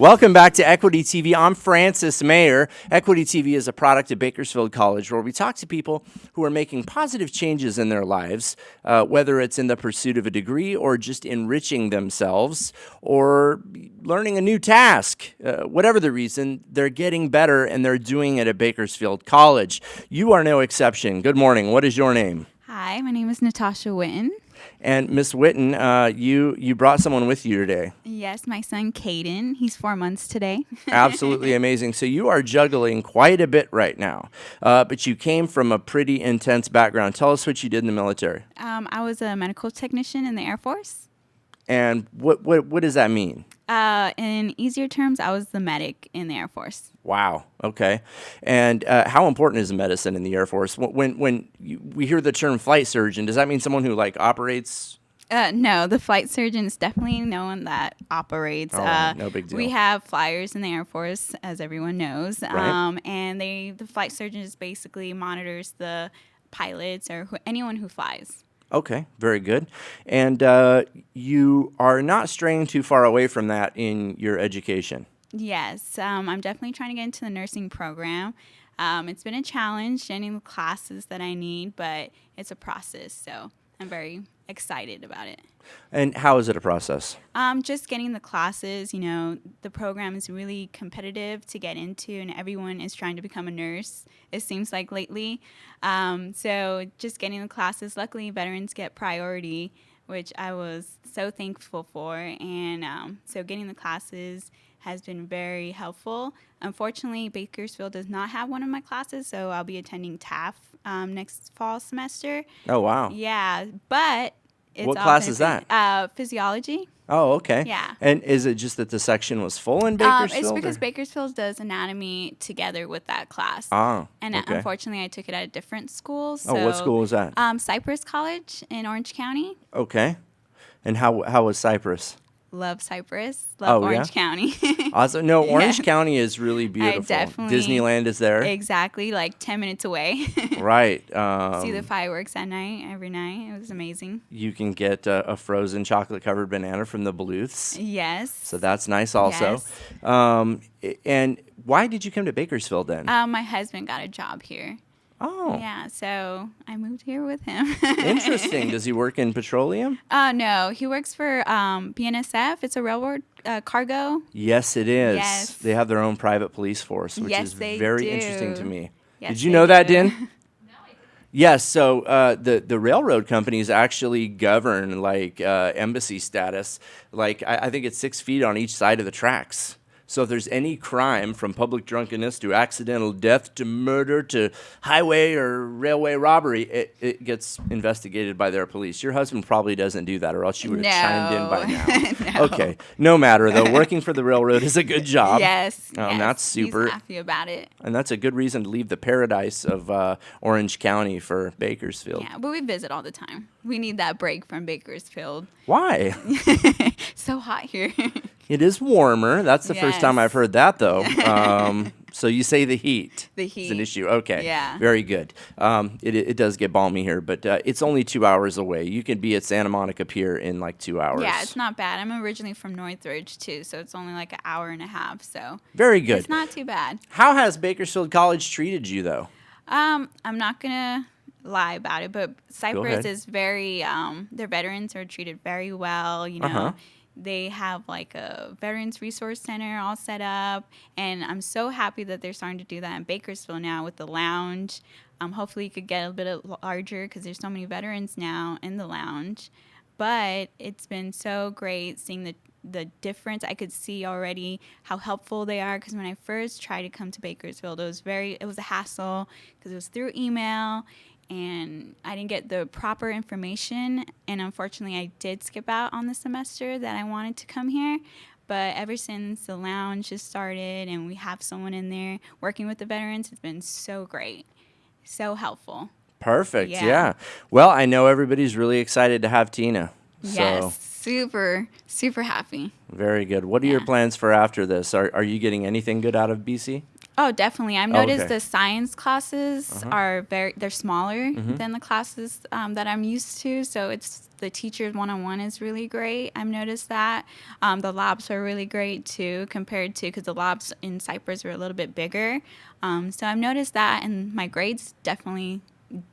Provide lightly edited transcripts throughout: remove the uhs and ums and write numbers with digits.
Welcome back to Equity TV. I'm Francis Mayer. Equity TV is a product of Bakersfield College where we talk to people who are making positive changes in their lives, whether it's in the pursuit of a degree or just enriching themselves or learning a new task. Whatever the reason, they're getting better and they're doing it at Bakersfield College. You are no exception. Good morning. What is your name? Hi, my name is Natasha Whitten. And Miss Whitten, you brought someone with you today. Yes, my son Caden. He's 4 months today. Absolutely amazing. So you are juggling quite a bit right now, but you came from a pretty intense background. Tell us what you did in the military. I was a medical technician in the Air Force. And what does that mean? In easier terms, I was the medic in the Air Force. Wow. Okay. And how important is medicine in the Air Force? When we hear the term flight surgeon, does that mean someone who operates? No, the flight surgeon is definitely no one that operates. No big deal. We have flyers in the Air Force, as everyone knows, Right. and the flight surgeon just basically monitors the pilots or anyone who flies. Okay, very good. And you are not straying too far away from that in your education. Yes, I'm definitely trying to get into the nursing program. It's been a challenge getting the classes that I need, but it's a process, so I'm very excited about it. And how is it a process? Just getting the classes, the program is really competitive to get into, and everyone is trying to become a nurse, it seems like lately. So just getting the classes, luckily veterans get priority, which I was so thankful for, and so getting the classes has been very helpful. Unfortunately, Bakersfield does not have one of my classes, so I'll be attending TAF next fall semester. Oh, wow. Yeah, but it's What all class is that? Physiology. Oh, okay. Yeah. And is it just that the section was full in Bakersfield? It's because or? Bakersfield does anatomy together with that class. Ah, And okay. unfortunately, I took it at a different school. So, Oh, what school was that? Cypress College in Orange County. Okay. And how was Cyprus? Love Cypress. Love Oh, Orange yeah? County. Awesome. No, Orange Yeah. County is really beautiful. definitely- Disneyland is there. Exactly, like 10 minutes away. Right. See the fireworks at night, every night. It was amazing. You can get a frozen chocolate-covered banana from the Bluths. Yes. So that's nice also. Yes. And why did you come to Bakersfield then? My husband got a job here. Oh, Yeah, so I moved here with him. interesting. Does he work in petroleum? No, he works for BNSF. It's a railroad cargo. Yes, it is. Yes. They have their own private police force, which Yes, is they very do. interesting to me. Yes, Did you they know that, do. Din? Yes, so the railroad companies actually govern embassy status. I think it's 6 feet on each side of the tracks. So if there's any crime from public drunkenness to accidental death to murder to highway or railway robbery, it gets investigated by their police. Your husband probably doesn't do that, or else you would have chimed in by now. No. Okay, no matter though. Working for the railroad is a good job. Yes. That's super. He's happy about it. And that's a good reason to leave the paradise of Orange County for Bakersfield. Yeah, but we visit all the time. We need that break from Bakersfield. Why? So hot here. It is warmer. That's the first time Yes. I've heard that, though. So you say the heat. The is an heat. issue. Okay. Yeah. Very good. It does get balmy here, but it's only 2 hours away. You can be at Santa Monica Pier in 2 hours. Yeah, it's not bad. I'm originally from Northridge, too, so it's only an hour and a half. So Very good. it's not too bad. How has Bakersfield College treated you, though? I'm not going to lie about it, but Cypress ahead. is very, their veterans are treated very well, Uh-huh. They have a veterans resource center all set up, and I'm so happy that they're starting to do that in Bakersfield now with the lounge. Hopefully, it could get a bit larger because there's so many veterans now in the lounge. But it's been so great seeing the difference. I could see already how helpful they are, because when I first tried to come to Bakersfield, it was a hassle because it was through email. And I didn't get the proper information, and unfortunately I did skip out on the semester that I wanted to come here. But ever since the lounge has started and we have someone in there working with the veterans, it's been so great, so helpful. Perfect. Yeah. Yeah. Well, I know everybody's really excited to have Tina. Yes, So super, super happy. very good. What are your Yeah. plans for after this? Are you getting anything good out of BC? Oh, definitely. I've noticed okay. the science classes they're smaller than the classes that I'm used to. So it's the teachers one-on-one is really great. I've noticed that. The labs are really great too, compared to, because the labs in Cypress are a little bit bigger. So I've noticed that, and my grades definitely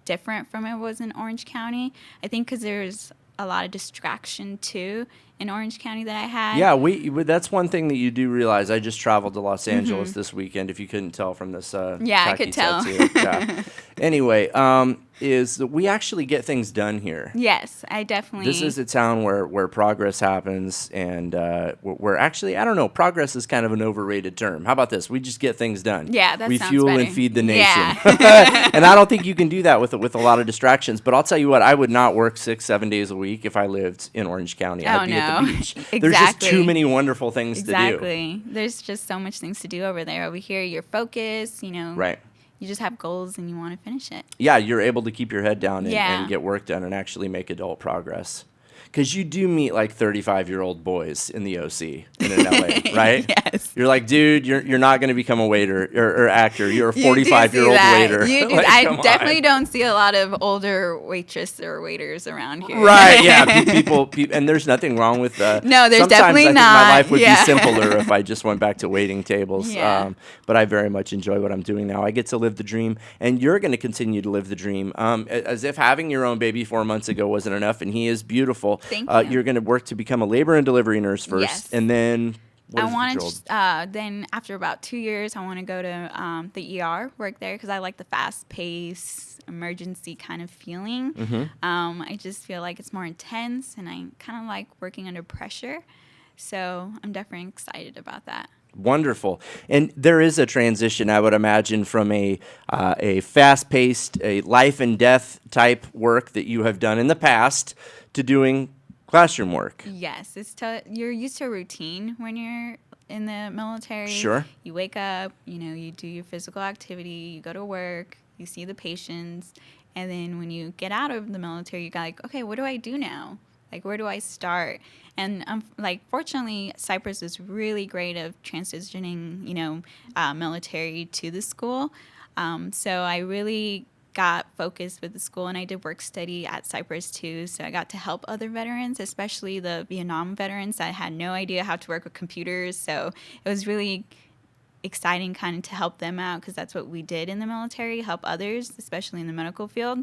different from it was in Orange County. I think because there's a lot of distraction too in Orange County that I had. Yeah, that's one thing that you do realize. I just traveled to Los Angeles this weekend, if you couldn't tell from this Yeah, I could tell. tattoo. Yeah. Anyway, is that we actually get things done here. Yes, I definitely. This is a town where progress happens, and where actually, I don't know, progress is kind of an overrated term. How about this? We just get things done. Yeah, that we sounds fuel better. and feed the nation. Yeah. And I don't think you can do that with a lot of distractions. But I'll tell you what, I would not work 6-7 days a week if I lived in Orange County. I'd be at the beach. Exactly. There's just too many wonderful things to do. Exactly. There's just so much things to do over there. Over here, you're focused, Right. You just have goals and you want to finish it. Yeah, you're able to keep your head down Yeah. and get work done and actually make adult progress. Because you do meet like 35-year-old boys in the OC and in LA, right? Yes. You're like, dude, you're not going to become a waiter or actor. You're a You do see 45-year-old that. waiter. You do. Like, I come definitely on. don't see a lot of older waitress or waiters around here. Right, yeah. People, and there's nothing wrong with No, there's sometimes definitely I think not. my life would Yeah. be simpler if I just went back to waiting tables. Yeah. But I very much enjoy what I'm doing now. I get to live the dream, and you're going to continue to live the dream. As if having your own baby 4 months ago wasn't enough, and he is beautiful. Thank you. You're going to work to become a labor and delivery nurse first, Yes. and then what I is the want future to, hold? then after about 2 years, I want to go to the ER, work there, because I like the fast-paced, emergency kind of feeling. I just feel like it's more intense, and I kind of like working under pressure. So I'm definitely excited about that. Wonderful. And there is a transition, I would imagine, from a fast-paced, a life and death type work that you have done in the past to doing classroom work. Yes, you're used to a routine when you're in the military. Sure. You wake up, you do your physical activity, you go to work, you see the patients, and then when you get out of the military, you got like, okay, what do I do now? Like, where do I start? And fortunately, Cypress is really great of transitioning, military to the school. So I really got focused with the school, and I did work study at Cypress too. So I got to help other veterans, especially the Vietnam veterans that had no idea how to work with computers. So it was really exciting kind of to help them out, because that's what we did in the military, help others, especially in the medical field.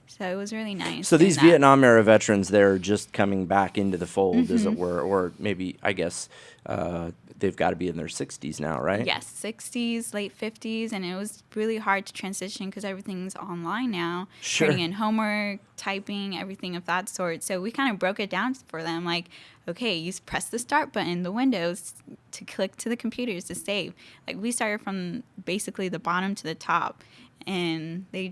So it was really nice. So these doing that. Vietnam era veterans, they're just coming back into the fold, as it were, or maybe, I guess, they've got to be in their 60s now, right? Yes, 60s, late 50s, and it was really hard to transition because everything's online now. Sure. Turning in homework, typing, everything of that sort. So we kind of broke it down for them, like, okay, you press the start button, the Windows, to click to the computers to save. Like, we started from basically the bottom to the top, and they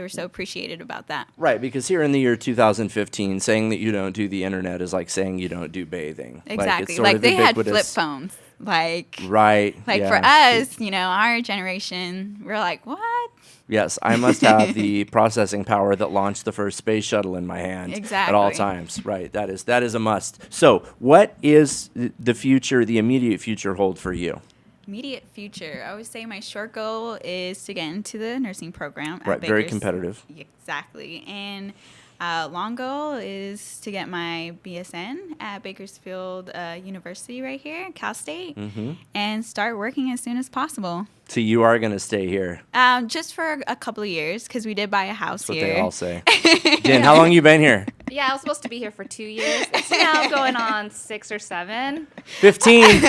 were so appreciated about that. Right, because here in the year 2015, saying that you don't do the internet is like saying you don't do bathing. Exactly. It's Like, sort of they had flip ubiquitous. phones. Like, Right. for yeah. us, our generation, we're like, what? Yes, I must have the processing power that launched the first space shuttle in my hand at all Exactly. times. Right, that is a must. So, what is the future, the immediate future hold for you? Immediate future. I would say my short goal is to get into the nursing program. At Right, very Baker's- competitive. Exactly. And long goal is to get my BSN at Bakersfield University right here, Cal State, and start working as soon as possible. So you are going to stay here. Just for a couple of years, because we did buy a house That's what here. they all say. Jen, how long you been here? Yeah, I was supposed to be here for 2 years. It's now going on 6 or 7. 15.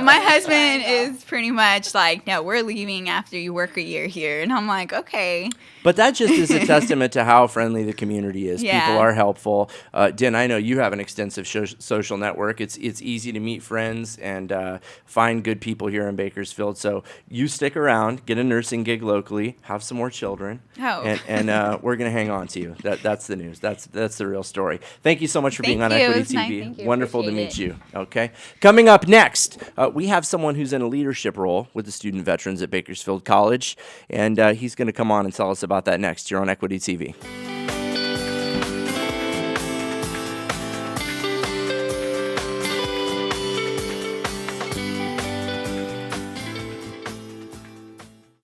My husband is pretty much like, no, we're leaving after you work a year here. And I'm like, okay. But that just is a testament to how friendly the community is. Yeah. People are helpful. Jen, I know you have an extensive social network. It's easy to meet friends and find good people here in Bakersfield. So you stick around, get a nursing gig locally, have some more children, Oh. and we're going to hang on to you. That's the news. That's the real story. Thank you so much for being on Thank you. It Equity was nice. TV. Thank you. Wonderful to meet Appreciate you. Okay. Coming up next, we have someone who's in a leadership role with the student veterans at Bakersfield College, and he's going to come on and tell us about that next. You're on Equity TV.